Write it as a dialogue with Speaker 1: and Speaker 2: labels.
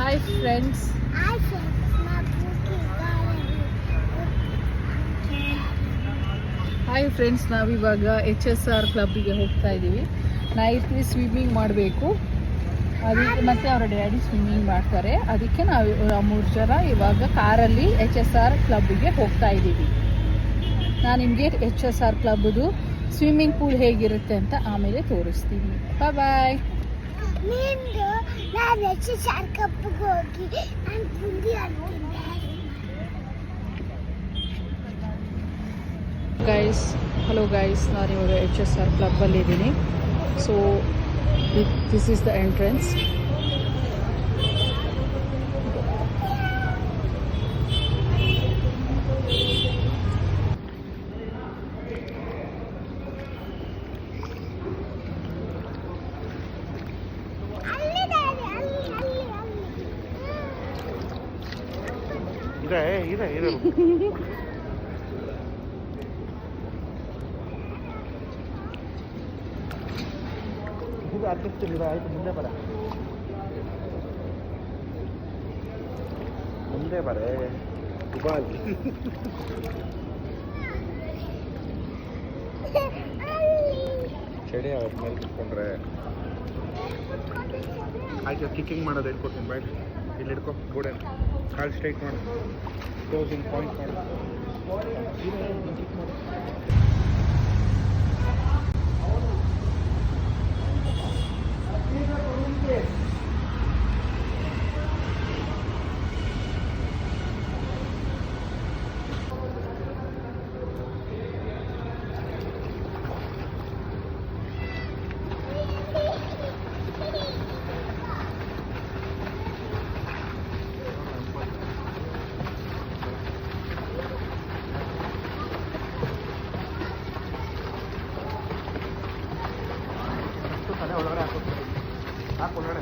Speaker 1: Hi friends. Hi friends, ನಾವಿವಾಗ HSR ಕ್ಲಬ್ಬಿಗೆ ಹೋಗ್ತಾ ಇದ್ದೀವಿ. ನೈಟ್ಲಿ ಸ್ವಿಮ್ಮಿಂಗ್ ಮಾಡಬೇಕು. ಅದಕ್ಕೆ ಮತ್ತೆ ಅವರ ಡ್ಯಾಡಿ ಸ್ವಿಮ್ಮಿಂಗ್ ಮಾಡ್ತಾರೆ. ಅದಕ್ಕೆ ನಾವು 3 ಜನ ಇವಾಗ ಕಾರಲ್ಲಿ HSR ಕ್ಲಬ್ಬಿಗೆ ಹೋಗ್ತಾ ಇದ್ದೀವಿ. ನಾನು ನಿಮಗೆ HSR ಕ್ಲಬ್ದು ಸ್ವಿಮ್ಮಿಂಗ್ ಪೂಲ್ ಹೇಗಿರುತ್ತೆ ಅಂತ ಆಮೇಲೆ ತೋರಿಸ್ತೀನಿ. ಬಾಯ್. ಗೈಸ್, ಹಲೋ ಗೈಸ್, ನಾನಿವಾಗ HSR ಕ್ಲಬ್ಬಲ್ಲಿದ್ದೀನಿ. So this is the entrance.
Speaker 2: ಇದೆ ಇದು ಆಗ್ತಿರ್ತಿಲ್ಲ. ಆಯ್ತು, ಮುಂದೆ ಬರ ಚಳಿ ಅವತ್ತು ಮೇಲೆ ಕುತ್ಕೊಂಡ್ರೆ ಆಯ್ತು. ಕಿಕ್ಕಿಂಗ್ ಮಾಡೋದು ಹೇಳ್ಕೊಡ್ತೀನಿ. ಬಾಯ್, ಇಲ್ಲಿ ಹಿಡ್ಕೊ. ಗೋಡೆ ಕಾಲು ಸ್ಟ್ರೈಟ್ ಮಾಡು. ಕ್ಲೋಸಿಂಗ್ ಪಾಯಿಂಟ್ ಮಾಡು. ಒಳಗಡೆ ಹಾಕು ಒಳಗಡೆ.